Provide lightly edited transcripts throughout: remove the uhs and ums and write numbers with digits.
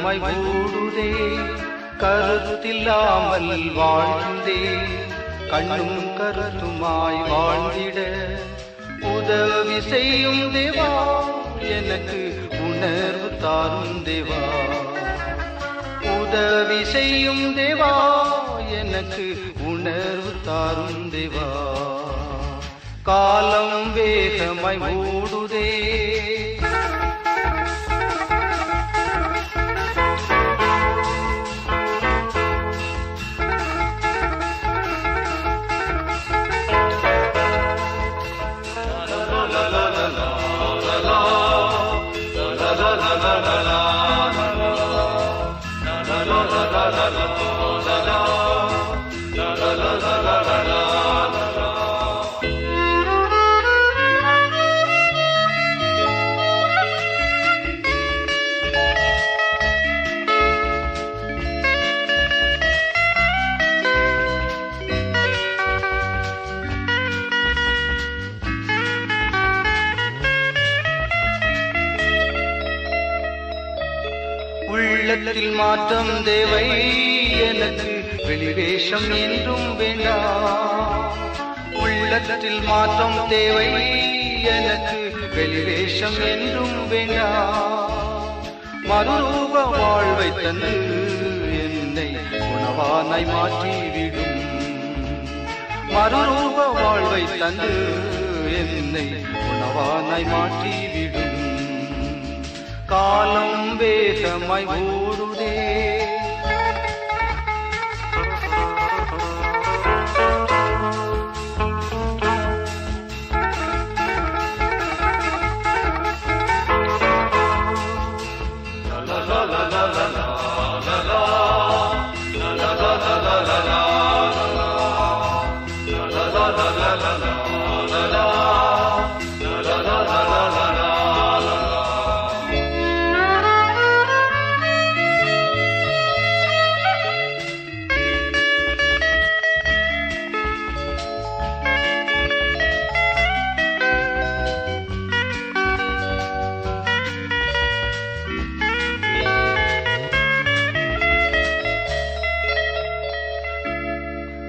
வேகமாய் ஓடுதே, கருத்தில்லாமல் வாழ்ந்தே, கண்ணும் கருத்துமாய் வாழ்ந்திட உதவி செய்யும் தேவா, எனக்கு உணர்வு தாரும் தேவா. உதவி செய்யும் தேவா, எனக்கு உணர்வு தாரும் தேவா. காலம் வேகமாய் ஓடுதே, உள்ளத்தில் மாற்றம் தேவை, எனக்கு வெளிவேஷம் என்றும் வேண்டாம். உள்ளத்தில் மாற்றம் தேவை, எனக்கு வெளிவேஷம் என்றும் வேண்டாம். மறுரூப வாழ்வை தந்து என்னை உணவானாய் மாற்றிவிடும். மறுரூப வாழ்வை தந்து என்னை உணவானாய் மாற்றிவிடும். காலம் வேகமாய் ஓடுதே,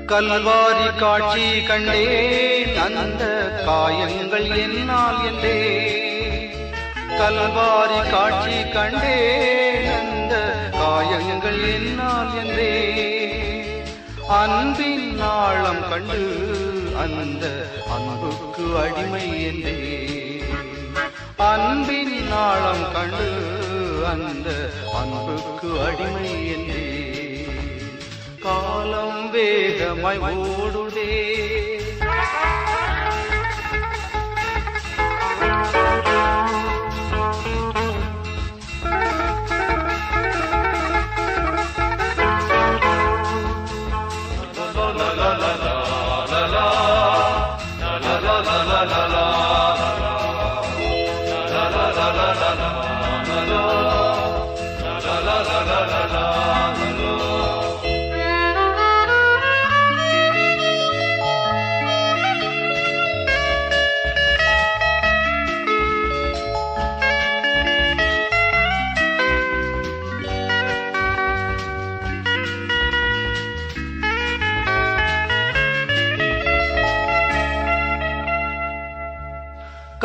கல்வாரி காட்சி கண்டேன், அந்த காயங்கள் என்னால் என்றே. கல்வாரி காட்சி கண்டேன், அந்த காயங்கள் என்னால் என்றே. அன்பின் ஆழம் கண்டு அந்த அன்புக்கு அடிமை என்றே. அன்பின் ஆழம் கண்டு அந்த அன்புக்கு அடிமை என்றே. காலம் வேகமாய் ஓடுதே,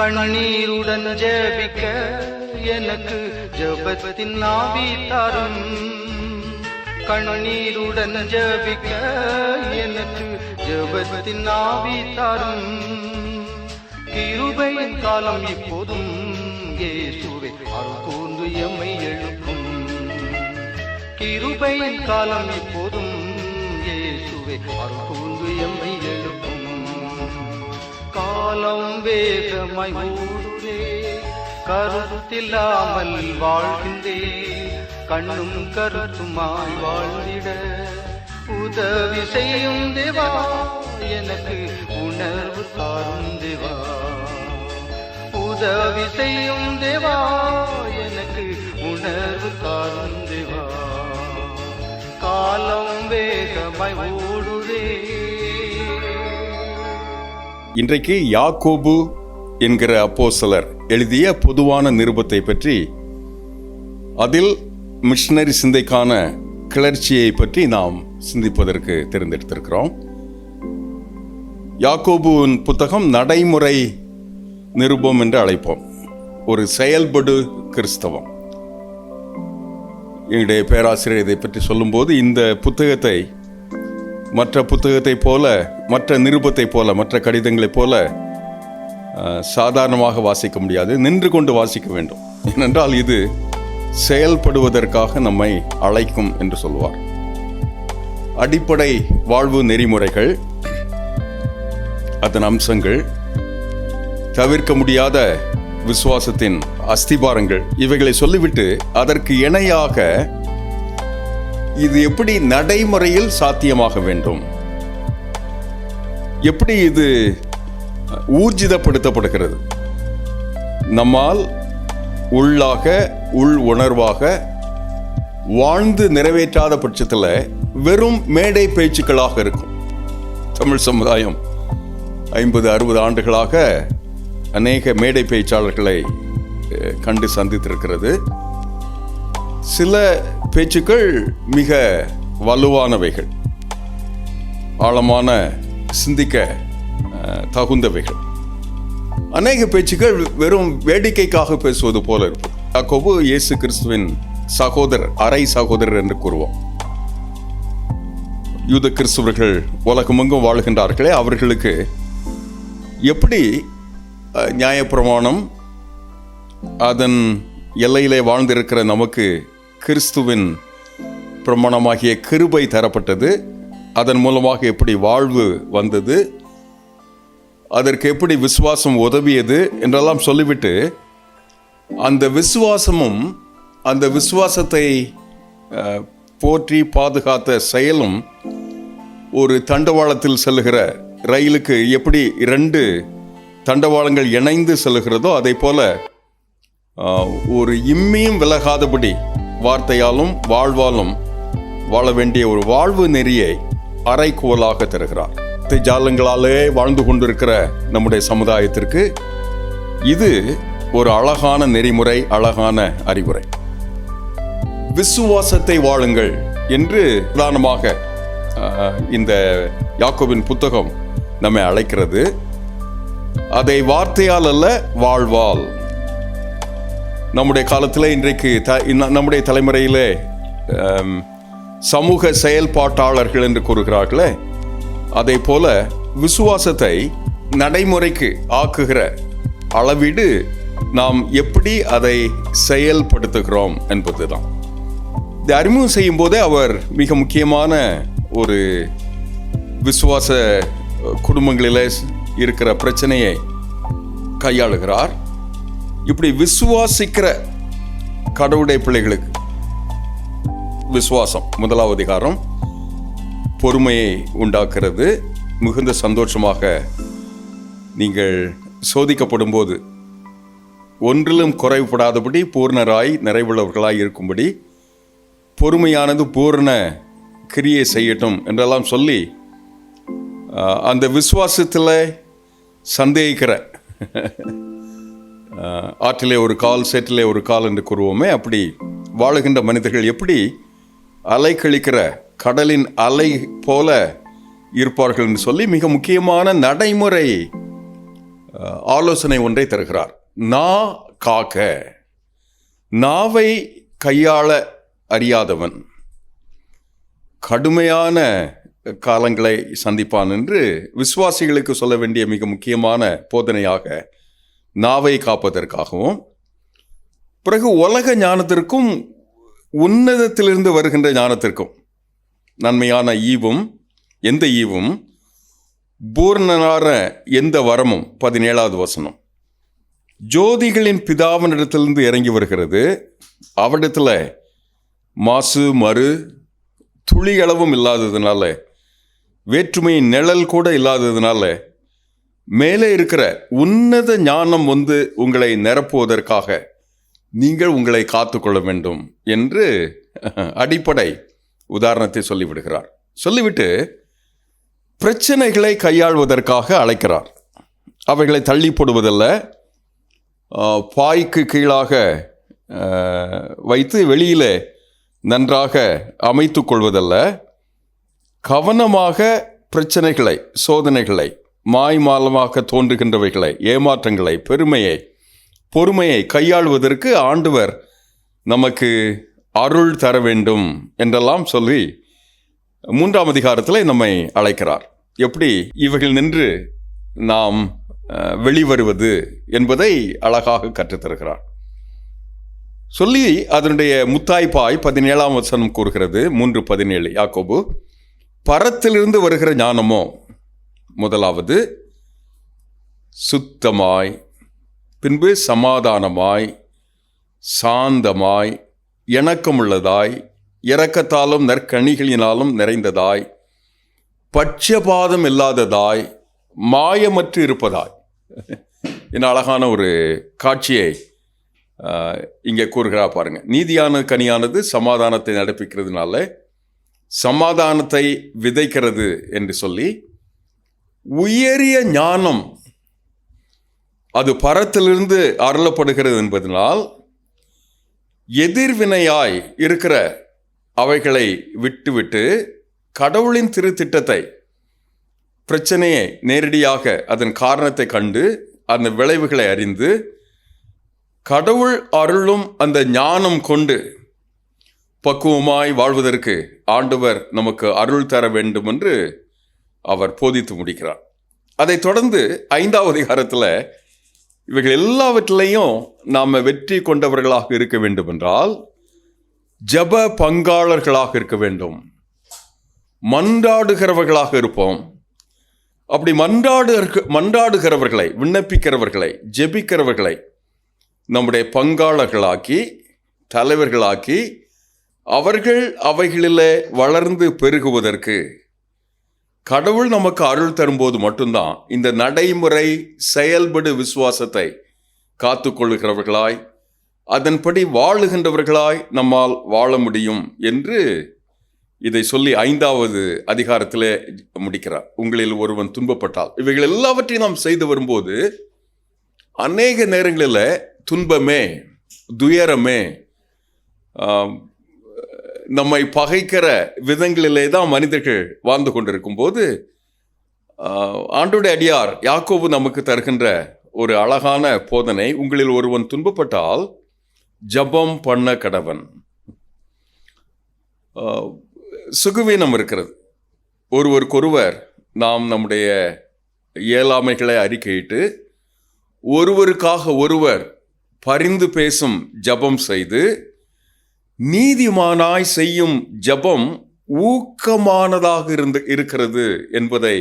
கண்ணீருடன் ஜெபிக்க எனக்கு ஜெபத்தின் ஆவி தாரும். கண்ணீருடன் ஜெபிக்க எனக்கு ஜெபத்தின் ஆவி தாரும். கிருபையின் காலம் இப்போதும் இயேசுவே அருள் கூர்ந்து எம்மை எழுப்பும். கிருபையின் காலம் இப்போதும் இயேசுவே அருள் கூர்ந்து எம்மை எழுப்பும். காலம் வேகமாய் ஓடுதே, கருத்தில்லாமல் வாழ்கின்றே, கண்ணும் கருத்துமாய் வாழ்ந்திட உதவி செய்யும் தேவா, எனக்கு உணர்வு தாரும் தேவா. உதவி செய்யும் தேவா, எனக்கு உணர்வு தாரும் தேவா. காலம் வேகமாய் ஓடுதே. இன்றைக்கு யாக்கோபு என்கிற அப்போஸ்தலர் எழுதிய பொதுவான நிருபத்தை பற்றி, அதில் மிஷனரி சிந்தைக்கான கிளர்ச்சியை பற்றி நாம் சிந்திப்பதற்கு தேர்ந்தெடுத்திருக்கிறோம். யாக்கோபுவின் புத்தகம் நடைமுறை நிருபம் என்று அழைப்போம். ஒரு செயல்படு கிறிஸ்தவம். எங்களுடைய பேராசிரியர் இதை பற்றி சொல்லும்போது, இந்த புத்தகத்தை மற்ற புத்தகத்தை போல, மற்ற நிருபத்தை போல, மற்ற கடிதங்களைப் போல சாதாரணமாக வாசிக்க முடியாது, நின்று கொண்டு வாசிக்க வேண்டும். ஏனென்றால் இது செயல்படுவதற்காக நம்மை அழைக்கும் என்று சொல்வார். அடிப்படை வாழ்வு நெறிமுறைகள், அதன் அம்சங்கள், தவிர்க்க முடியாத விசுவாசத்தின் அஸ்திபாரங்கள், இவைகளை சொல்லிவிட்டு அதற்கு இணையாக இது எப்படி நடைமுறையில் சாத்தியமாக வேண்டும், எப்படி இது ஊர்ஜிதப்படுத்தப்படுகிறது, நம்மால் உள்ளாக உள் உணர்வாக வாழ்ந்து நிறைவேற்றாத பட்சத்தில் வெறும் மேடை பேச்சுக்களாக இருக்கும். தமிழ் சமுதாயம் 50-60 ஆண்டுகளாக அநேக மேடை பேச்சாளர்களை கண்டு சந்தித்திருக்கிறது. சில பேச்சுக்கள் மிக வலுவானவைகள், ஆழமான சிந்திக்க தகுந்தவைகள். அநேக பேச்சுக்கள் வெறும் வேடிக்கைக்காக பேசுவது போல இருக்கும். யாக்கோபு இயேசு கிறிஸ்துவின் சகோதரர், அரை சகோதரர் என்று கூறுவோம். யூத கிறிஸ்துவர்கள் உலகமெங்கும் வாழ்கின்றார்களே, அவர்களுக்கு எப்படி நியாயப்பிரமாணம், அதன் எல்லையிலே வாழ்ந்திருக்கிற நமக்கு கிறிஸ்துவின் பிரமாணமாகிய கிருபை தரப்பட்டது, அதன் மூலமாக எப்படி வாழ்வு வந்தது, அதற்கு எப்படி விசுவாசம் உதவியது என்றெல்லாம் சொல்லிவிட்டு, அந்த விசுவாசமும் அந்த விசுவாசத்தை போற்றி பாதுகாத்த செயலும் ஒரு தண்டவாளத்தில் செல்லுகிற ரயிலுக்கு எப்படி 2 தண்டவாளங்கள் இணைந்து செல்லுகிறதோ, அதை போல ஒரு இம்மியும் விலகாதபடி வார்த்தையாலும் வாழ்வாலும் வாழ வேண்டிய ஒரு வாழ்வு நெறியை அறைகோலாக தருகிறார். ஜாலங்களாலே வாழ்ந்து கொண்டிருக்கிற நம்முடைய சமுதாயத்திற்கு இது ஒரு அழகான நெறிமுறை, அழகான அறிவுரை. விசுவாசத்தை வாழுங்கள் என்று பிரதானமாக இந்த யாக்கோபின் புத்தகம் நம்மை அழைக்கிறது. அதை வார்த்தையால் அல்ல, வாழ்வால். நம்முடைய காலத்தில் இன்றைக்கு நம்முடைய தலைமுறையிலே சமூக செயல்பாட்டாளர்கள் என்று கூறுகிறார்களே, அதை போல விசுவாசத்தை நடைமுறைக்கு ஆக்குகிற அளவீடு நாம் எப்படி அதை செயல்படுத்துகிறோம் என்பதுதான். இதை அறிமுகம் செய்யும் போதே அவர் மிக முக்கியமான ஒரு விசுவாச குடும்பங்களில் இருக்கிற பிரச்சனையை கையாளுகிறார். இப்படி விசுவாசிக்கிற கடவுளுடைய பிள்ளைகளுக்கு விசுவாசம், 1வது அதிகாரம், பொறுமையை உண்டாக்குறது. மிகுந்த சந்தோஷமாக நீங்கள் சோதிக்கப்படும் போது ஒன்றிலும் குறைவுபடாதபடி பூர்ணராய் நிறைவுள்ளவர்களாய் இருக்கும்படி பொறுமையானது பூர்ண கிரியை செய்யட்டும் என்றெல்லாம் சொல்லி, அந்த விசுவாசத்தில் சந்தேகிக்கிற, ஆற்றிலே ஒரு கால் சேற்றிலே ஒரு கால் என்று கூறுவோமே, அப்படி வாழுகின்ற மனிதர்கள் எப்படி அலை கழிக்கிற கடலின் அலை போல இருப்பார்கள் என்று சொல்லி மிக முக்கியமான நடைமுறை ஆலோசனை ஒன்றை தருகிறார். காக்க, நாவை கையாள அறியாதவன் கடுமையான காலங்களை சந்திப்பான் என்று விசுவாசிகளுக்கு சொல்ல வேண்டிய மிக முக்கியமான போதனையாக நாவை காப்பதற்காகவும், பிறகு உலக ஞானத்திற்கும் உன்னதத்திலிருந்து வருகின்ற ஞானத்திற்கும் நன்மையான ஈவும், எந்த ஈவும், பூர்ணனான எந்த வரமும், 17வது வசனம், ஜோதிகளின் பிதாவினிடத்திலிருந்து இறங்கி வருகிறது. அவரிடத்தில் மாசு மறு துளியளவும் இல்லாததுனால, வேற்றுமையின் நிழல் கூட இல்லாததுனால, மேலே இருக்கிற உன்னத ஞானம் வந்து உங்களை நிரப்புவதற்காக நீங்கள் உங்களை காத்துக்கொள்ள வேண்டும் என்று அடிப்படை உதாரணத்தை சொல்லிவிடுகிறார். சொல்லிவிட்டு பிரச்சனைகளை கையாள்வதற்காக அழைக்கிறார். அவைகளை தள்ளி போடுவதல்ல, பாய்க்கு கீழாக வைத்து வெளியிலே நன்றாக அமைத்து கொள்வதல்ல, கவனமாக பிரச்சனைகளை, சோதனைகளை, மாய்மாலமாக தோன்றுகின்றவைகளை, ஏமாற்றங்களை, பெருமையை, பொறுமையை கையாளுவதற்கு ஆண்டவர் நமக்கு அருள் தர வேண்டும் என்றெல்லாம் சொல்லி 3ஆம் அதிகாரத்தில் நம்மை அழைக்கிறார். எப்படி இவைகள் நின்று நாம் வெளிவருவது என்பதை அழகாக கற்றுத்தருகிறார். சொல்லி அதனுடைய முத்தாய்ப்பாய் 17ஆம் வசனம் கூறுகிறது, 3:17 யாக்கோபு, பரத்திலிருந்து வருகிற ஞானமோ முதலாவது சுத்தமாய், பின்பு சமாதானமாய், சாந்தமாய், இணக்கமுள்ளதாய், இரக்கத்தாலும் நற்கனிகளினாலும் நிறைந்ததாய், பட்சபாதம் இல்லாததாய், மாயமற்று இருப்பதாய். என்ன அழகான ஒரு காட்சியை இங்கே கூறுகிறா பாருங்க. நீதியான கனியானது சமாதானத்தை நடப்பிக்கிறதுனால சமாதானத்தை விதைக்கிறது என்று சொல்லி, உயரிய ஞானம் அது பரத்திலிருந்து அருளப்படுகிறது என்பதனால் எதிர்வினையாய் இருக்கிற அவைகளை விட்டுவிட்டு கடவுளின் திருத்திட்டத்தை, பிரச்சனையை நேரடியாக அதன் காரணத்தை கண்டு அந்த விளைவுகளை அறிந்து கடவுள் அருளும் அந்த ஞானம் கொண்டு பக்குவமாய் வாழ்வதற்கு ஆண்டவர் நமக்கு அருள் தர வேண்டும் என்று அவர் போதித்து முடிக்கிறார். அதை தொடர்ந்து 5ஆவது அதிகாரத்தில் இவைகள் எல்லாவற்றிலையும் நாம் வெற்றி கொண்டவர்களாக இருக்க வேண்டும் என்றால் ஜப பங்காளர்களாக இருக்க வேண்டும், மன்றாடுகிறவர்களாக இருப்போம். அப்படி மன்றாடுகிறவர்களை, விண்ணப்பிக்கிறவர்களை, ஜெபிக்கிறவர்களை நம்முடைய பங்காளர்களாக்கி, தலைவர்களாக்கி, அவர்கள் அவைகளிலே வளர்ந்து பெருகுவதற்கு கடவுள் நமக்கு அருள் தரும்போது மட்டும்தான் இந்த நடைமுறை செயல்படு விசுவாசத்தை காத்து கொள்ளுகிறவர்களாய், அதன்படி வாழுகின்றவர்களாய் நம்மால் வாழ முடியும் என்று இதை சொல்லி 5ஆவது அதிகாரத்திலே முடிக்கிறார். உங்களில் ஒருவன் துன்பப்பட்டால், இவைகள் எல்லாவற்றையும் நாம் செய்து வரும்போது அநேக நேரங்களில் துன்பமே, துயரமே, நம்மை பகைக்கிற விதங்களிலே தான் மனிதர்கள் வாழ்ந்து கொண்டிருக்கும் போது ஆண்டவருடைய அடியார் யாக்கோபு நமக்கு தருகின்ற ஒரு அழகான போதனை, உங்களில் ஒருவன் துன்பப்பட்டால் ஜபம் பண்ண கடவன். சுகவீனம் இருக்கிறது. ஒருவருக்கொருவர் நாம் நம்முடைய இயலாமைகளை அறிக்கையிட்டு ஒருவருக்காக ஒருவர் பரிந்து பேசும் ஜபம் செய்து, நீதிமானாய் செய்யும் ஜபம் ஊக்கமானதாக இருக்கிறது என்பதை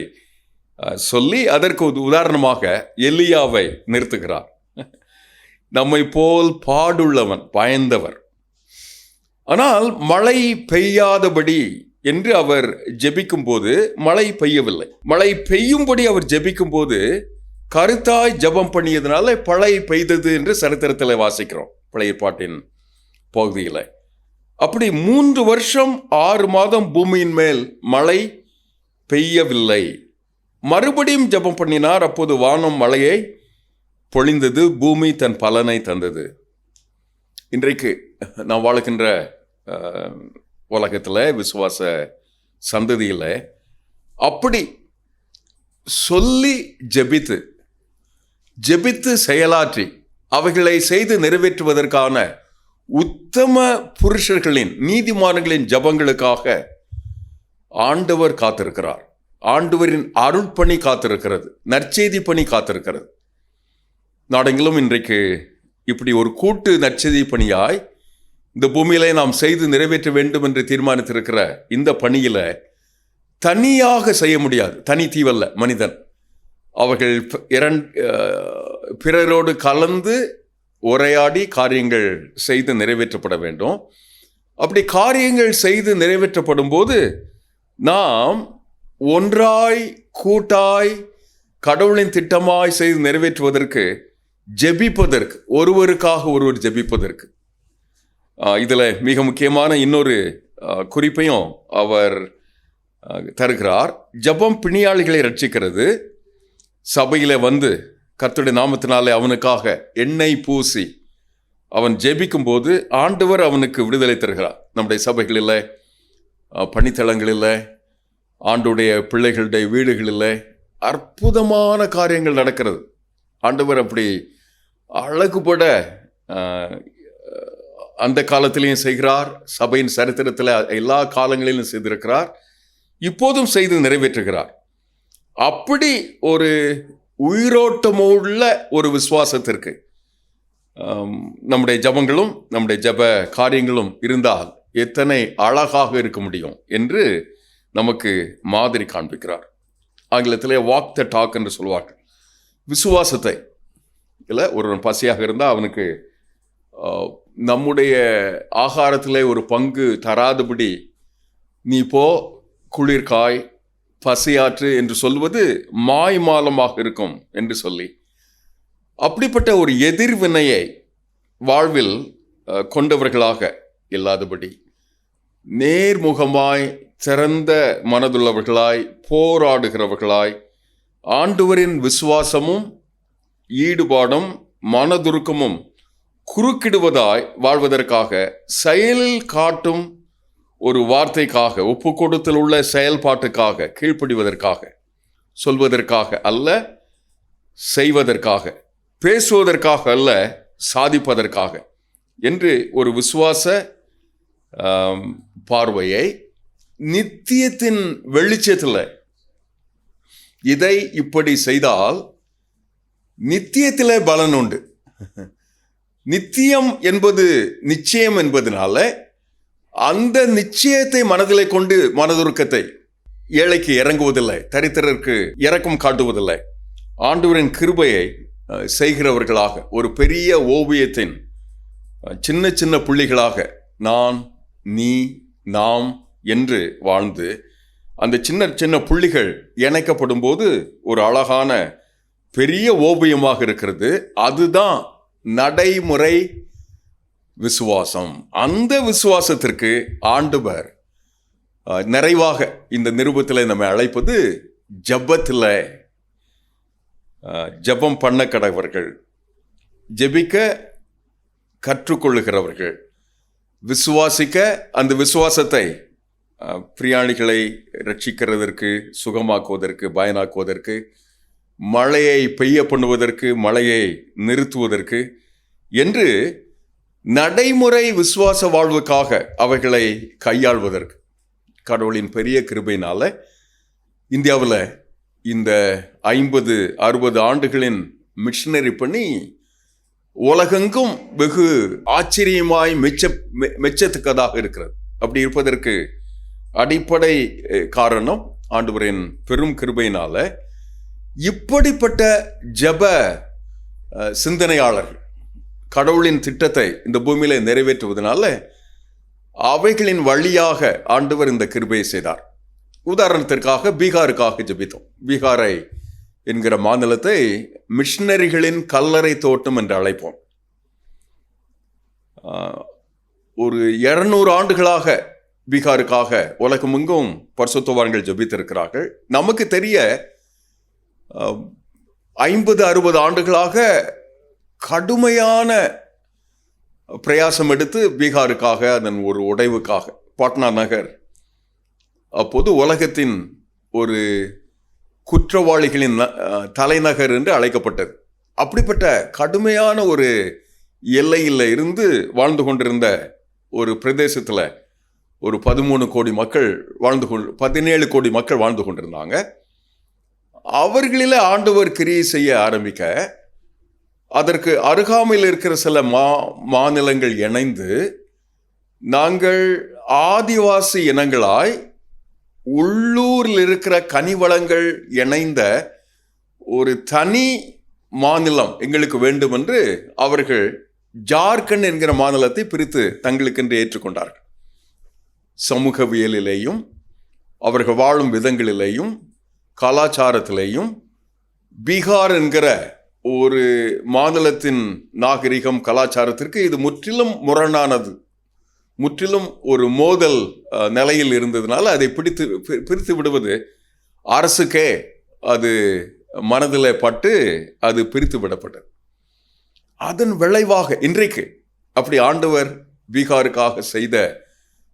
சொல்லி அதற்கு உதாரணமாக எலியாவை நிறுத்துகிறார். நம்மை போல் பாடுள்ளவன், பயந்தவர். ஆனால் மழை பெய்யாதபடி என்று அவர் ஜெபிக்கும் போது மழை பெய்யவில்லை. மழை பெய்யும்படி அவர் ஜெபிக்கும் போது கருத்தாய் ஜபம் பண்ணியதுனால மழை பெய்தது என்று சரித்திரத்தில் வாசிக்கிறோம், பழைய பாட்டின் பகுதியில். அப்படி 3 வருஷம் 6 மாதம் பூமியின் மேல் மழை பெய்யவில்லை. மறுபடியும் ஜபம் பண்ணினார். அப்போது வானம் மழையை பொழிந்தது, பூமி தன் பலனை தந்தது. இன்றைக்கு நாம் வாழுகின்ற உலகத்தில், விசுவாச சந்ததியில் அப்படி சொல்லி ஜெபித்து செயலாற்றி அவைகளை செய்து நிறைவேற்றுவதற்கான உத்தம புருஷர்களின், நீதிமான்களின் ஜபங்களுக்காக ஆண்டவர் காத்திருக்கிறார். ஆண்டவரின் அருள் பணி காத்திருக்கிறது, நற்செய்தி பணி காத்திருக்கிறது. நாடெங்கிலும் இன்றைக்கு இப்படி ஒரு கூட்டு நற்செய்தி பணியாய் இந்த பூமியிலே நாம் செய்து நிறைவேற்ற வேண்டும் என்று தீர்மானித்திருக்கிற இந்த பணியில் தனியாக செய்ய முடியாது. தனி தீவல்ல மனிதன். அவர்கள் பிறரோடு கலந்து உரையாடி காரியங்கள் செய்து நிறைவேற்றப்பட வேண்டும். அப்படி காரியங்கள் செய்து நிறைவேற்றப்படும் போது நாம் ஒன்றாய் கூட்டாய் கடவுளின் திட்டமாய் செய்து நிறைவேற்றுவதற்கு, ஜெபிப்பதற்கு, ஒருவருக்காக ஒருவர் ஜெபிப்பதற்கு, இதில் மிக முக்கியமான இன்னொரு குறிப்பையும் அவர் தருகிறார். ஜபம் பிணியாளிகளை ரட்சிக்கிறது. சபையில் வந்து கர்த்தருடைய நாமத்தினாலே அவனுக்காக எண்ணெய் பூசி அவன் ஜெபிக்கும் போது ஆண்டவர் அவனுக்கு விடுதலை தருகிறார். நம்முடைய சபைகளில், பணித்தளங்களில், ஆண்டுடைய பிள்ளைகளுடைய வீடுகளில் அற்புதமான காரியங்கள் நடக்கிறது. ஆண்டவர் அப்படி அழகுபட அந்த காலத்திலையும் செய்கிறார், சபையின் சரித்திரத்தில் எல்லா காலங்களிலும் செய்திருக்கிறார், இப்போதும் செய்து நிறைவேற்றுகிறார். அப்படி ஒரு உயிரோட்டமுள்ள ஒரு விசுவாசத்திற்கு நம்முடைய ஜபங்களும் நம்முடைய ஜப காரியங்களும் இருந்தால் எத்தனை அழகாக இருக்க முடியும் என்று நமக்கு மாதிரி காண்பிக்கிறார். ஆங்கிலத்திலே வாக் த டாக் என்று சொல்வார்கள். விசுவாசத்தை இல்லை, ஒருவன் பசியாக இருந்தால் அவனுக்கு நம்முடைய ஆகாரத்திலே ஒரு பங்கு தராதபடி நீ போ, குளிர்காய், பசியாற்று என்று சொல்வது மாய்மாலமாக இருக்கும் என்று சொல்லி, அப்படிப்பட்ட ஒரு எதிர்வினையை வாழ்வில் கொண்டவர்களாக இல்லாதபடி நேர்முகமாய் திறந்த மனதுள்ளவர்களாய் போராடுகிறவர்களாய் ஆண்டவரின் விசுவாசமும் ஈடுபாடும் மனதுருக்கமும் குறுக்கிடுவதாய் வாழ்வதற்காக செயலில் காட்டும் ஒரு வார்த்தைக்காக, ஒப்பு கொடுத்தல் உள்ள செயல்பாட்டுக்காக, கீழ்ப்படிவதற்காக, சொல்வதற்காக அல்ல, செய்வதற்காக, பேசுவதற்காக அல்ல, சாதிப்பதற்காக என்று ஒரு விசுவாச பார்வையை நித்தியத்தின் வெளிச்சத்தில் இதை இப்படி செய்தால் நித்தியத்திலே பலன் உண்டு. நித்தியம் என்பது நிச்சயம் என்பதனால அந்த நிச்சயத்தை மனதிலே கொண்டு மனதுருக்கத்தை ஏழைக்கு இறங்குவதில்லை, தரித்திரருக்கு இரக்கம் காட்டுவதில்லை. ஆண்டவரின் கிருபையை செய்கிறவர்களாக ஒரு பெரிய ஓவியத்தின் சின்ன சின்ன புள்ளிகளாக நான், நீ, நாம் என்று வாழ்ந்து அந்த சின்ன சின்ன புள்ளிகள் இணைக்கப்படும் போது ஒரு அழகான பெரிய ஓவியமாக இருக்கிறது. அதுதான் நடைமுறை விசுவாசம். அந்த விசுவாசத்திற்கு ஆண்டவர் நிறைவாக இந்த நிருபத்தில் நம்மை அழைப்பது ஜபத்தில். ஜபம் பண்ண கடவர்கள், ஜெபிக்க கற்றுக்கொள்ளுகிறவர்கள், விசுவாசிக்க, அந்த விசுவாசத்தை பிரியாணிகளை ரட்சிக்கிறதற்கு, சுகமாக்குவதற்கு, பயனாக்குவதற்கு, மழையை பெய்ய பண்ணுவதற்கு, மழையை நிறுத்துவதற்கு என்று நடைமுறை விசுவாச வாழ்வுக்காக அவைகளை கையாள்வதற்கு கடவுளின் பெரிய கிருபையினால இந்தியாவில் இந்த 50-60 ஆண்டுகளின் மிஷனரி பண்ணி உலகெங்கும் வெகு ஆச்சரியமாய் மெச்சத்தக்கதாக இருக்கிறது. அப்படி இருப்பதற்கு அடிப்படை காரணம் ஆண்டவரின் பெரும் கிருபையினால இப்படிப்பட்ட ஜப சிந்தனையாளர்கள் கடவுளின் திட்டத்தை இந்த பூமியில நிறைவேற்றுவதனால அவைகளின் வழியாக ஆண்டவர் இந்த கிருபையை செய்தார். உதாரணத்திற்காக பீகாருக்காக ஜெபித்தோம். பீகாரை என்கிற மாநிலத்தை மிஷனரிகளின் கல்லறை தோட்டம் என்று அழைப்போம். ஒரு 200 ஆண்டுகளாக பீகாருக்காக உலகமெங்கும் பரிசுத்தவான்கள் ஜெபித்திருக்கிறார்கள். நமக்கு தெரிய 50-60 ஆண்டுகளாக கடுமையான பிரயாசம் எடுத்து பீகாருக்காக, அதன் ஒரு உடைவுக்காக, பாட்னா நகர் அப்போது உலகத்தின் ஒரு குற்றவாளிகளின் தலைநகர் என்று அழைக்கப்பட்டது. அப்படிப்பட்ட கடுமையான ஒரு எல்லையில் இருந்து வாழ்ந்து கொண்டிருந்த ஒரு பிரதேசத்தில் ஒரு 13 கோடி மக்கள் 17 கோடி மக்கள் வாழ்ந்து கொண்டிருந்தாங்க. அவர்களில் ஆண்டவர் கிரியை செய்ய ஆரம்பிக்க அதற்கு அருகாமையில் இருக்கிற சில மாநிலங்கள் இணைந்து நாங்கள் ஆதிவாசி இனங்களாய் உள்ளூரில் இருக்கிற கனிவளங்கள் இணைந்த ஒரு தனி மாநிலம் எங்களுக்கு வேண்டும் என்று அவர்கள் ஜார்க்கண்ட் என்கிற மாநிலத்தை பிரித்து தங்களுக்கென்று ஏற்றுக்கொண்டார்கள். சமூகவியலிலேயும் அவர்கள் வாழும் விதங்களிலேயும் கலாச்சாரத்திலேயும் பீகார் என்கிற ஒரு மாநிலத்தின் நாகரிகம் கலாச்சாரத்திற்கு இது முற்றிலும் முரணானது, முற்றிலும் ஒரு மோதல் நிலையில் இருந்ததுனால அதை பிரித்து விடுவது அரசுக்கே அது மனதில் பட்டு அது பிரித்து விடப்பட்டது. அதன் விளைவாக இன்றைக்கு அப்படி ஆண்டவர் பீகாருக்காக செய்த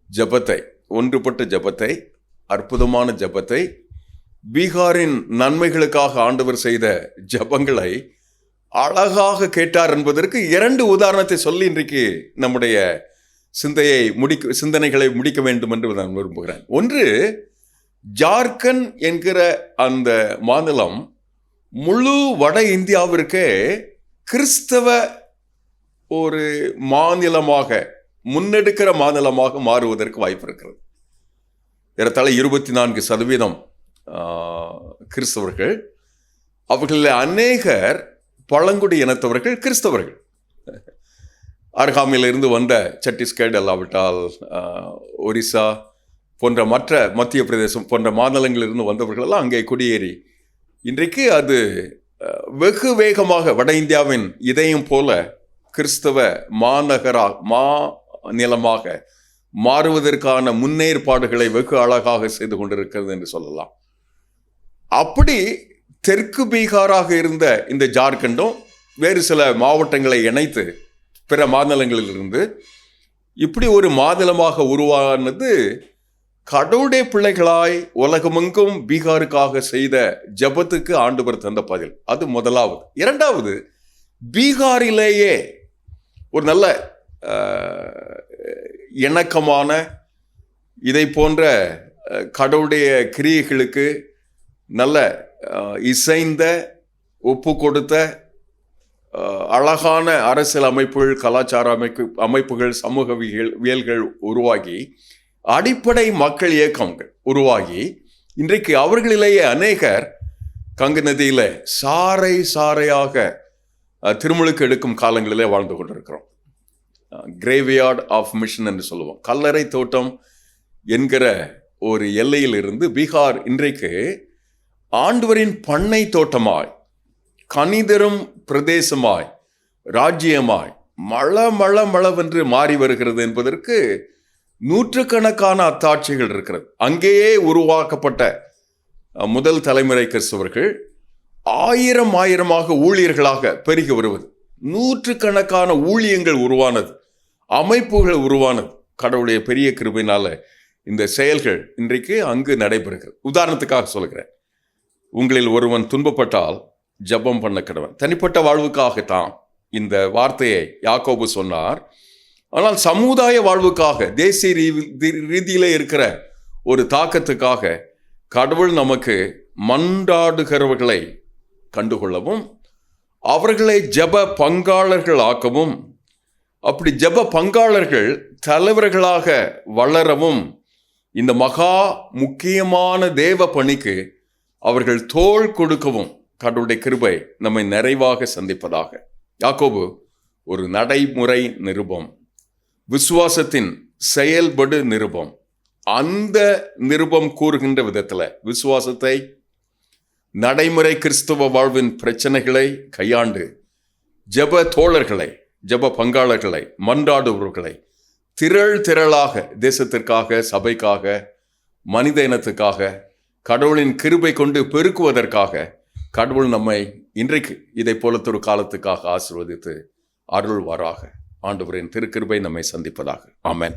ஜெபத்தை, ஒன்றுபட்ட ஜெபத்தை, அற்புதமான ஜெபத்தை, பீகாரின் நன்மைகளுக்காக ஆண்டவர் செய்த ஜெபங்களை அழகாக கேட்டார் என்பதற்கு 2 உதாரணத்தை சொல்லி இன்றைக்கு நம்முடைய சிந்தனைகளை முடிக்க வேண்டும் என்று நான் விரும்புகிறேன். ஒன்று, ஜார்க்கண்ட் என்கிற அந்த மாநிலம் முழு வட இந்தியாவிற்கே கிறிஸ்தவ ஒரு மாநிலமாக, முன்னெடுக்கிற மாநிலமாக மாறுவதற்கு வாய்ப்பு இருக்கிறது. ஏறத்தாழ 24% கிறிஸ்தவர்கள், அவர்களில் அநேகர் பழங்குடி இனத்தவர்கள் கிறிஸ்தவர்கள். அருகாமையிலிருந்து வந்த சத்தீஸ்கர், அல்லாவிட்டால் ஒரிசா போன்ற மற்ற மத்திய பிரதேசம் போன்ற மாநிலங்களிலிருந்து வந்தவர்களெல்லாம் அங்கே குடியேறி இன்றைக்கு அது வெகு வேகமாக வட இந்தியாவின் இதயம் போல கிறிஸ்தவ மாநிலமாக மாறுவதற்கான முன்னேற்பாடுகளை வெகு அழகாக செய்து கொண்டிருக்கிறது என்று சொல்லலாம். அப்படி தெற்கு பீகாராக இருந்த இந்த ஜார்க்கண்டும் வேறு சில மாவட்டங்களை இணைத்து பிற மாநிலங்களிலிருந்து இப்படி ஒரு மாநிலமாக உருவானது கடவுளுடைய பிள்ளைகளாய் உலகமெங்கும் பீகாருக்காக செய்த ஜெபத்துக்கு ஆண்டவர் தந்த பதில். அது முதலாவது. இரண்டாவது, பீகாரிலேயே ஒரு நல்ல இணக்கமான இதை போன்ற கடவுளுடைய கிரியைகளுக்கு நல்ல இசைந்த ஒப்பு கொடுத்த அழகான அரசியல் அமைப்புகள், கலாச்சார அமைப்புகள், சமூகவியல்கள் உருவாகி, அடிப்படை மக்கள் இயக்கங்கள் உருவாகி, இன்றைக்கு அவர்களிலேயே அநேகர் கங்கை நதியில் சாறை சாறையாக திருமுழுக்கு எடுக்கும் காலங்களிலே வாழ்ந்து கொண்டிருக்கிறோம். கிரேவியார்ட் ஆஃப் மிஷன் என்று சொல்லுவோம். கல்லறை தோட்டம் என்கிற ஒரு எல்லையிலிருந்து பீகார் இன்றைக்கு ஆண்டவரின் பண்ணை தோட்டமாய், கனிதரும் பிரதேசமாய், ராஜ்யமாய் மளவென்று மாறி வருகிறது என்பதற்கு நூற்றுக்கணக்கான அத்தாட்சிகள் இருக்கிறது. அங்கேயே உருவாக்கப்பட்ட முதல் தலைமுறை கிறிஸ்தவர்கள் ஆயிரமாக ஊழியர்களாக பெருகி வருவது, நூற்றுக்கணக்கான ஊழியங்கள் உருவானது, அமைப்புகள் உருவானது. கடவுளுடைய பெரிய கிருபையினால இந்த செயல்கள் இன்றைக்கு அங்கு நடைபெறுகிறது. உதாரணத்துக்காக சொல்கிறேன், உங்களில் ஒருவன் துன்பப்பட்டால் ஜெபம் பண்ண கடவன். தனிப்பட்ட வாழ்வுக்காகத்தான் இந்த வார்த்தையை யாக்கோபு சொன்னார். ஆனால் சமுதாய வாழ்வுக்காக, தேசிய ரீதியிலே இருக்கிற ஒரு தாக்கத்துக்காக கடவுள் நமக்கு மன்றாடுகிறவர்களை கண்டுகொள்ளவும், அவர்களை ஜெப பங்காளர்கள் ஆக்கவும், அப்படி ஜெப பங்காளர்கள் தலைவர்களாக வளரவும், இந்த மகா முக்கியமான தேவ பணிக்கு அவர்கள் தோள் கொடுக்கவும் கடவுளுடைய கிருபை நம்மை நிறைவாக சந்திப்பதாக. யாக்கோபு ஒரு நடைமுறை நிருபம், விசுவாசத்தின் செயல்படு நிருபம். அந்த நிருபம் கூறுகின்ற விதத்தில் விசுவாசத்தை, நடைமுறை கிறிஸ்தவ வாழ்வின் பிரச்சனைகளை கையாண்டு ஜெப தோழர்களை, ஜெப பங்காளர்களை, மன்றாடுபவர்களை திரளாக தேசத்திற்காக, சபைக்காக, மனித இனத்துக்காக கடவுளின் கிருபை கொண்டு பெருக்குவதற்காக கடவுள் நம்மை இன்றைக்கு இதை போலத்தொரு காலத்துக்காக ஆசீர்வதித்து அருள்வாராக. ஆண்டவரின் திருக்கிருபை நம்மை சந்திப்பதாக. ஆமென்.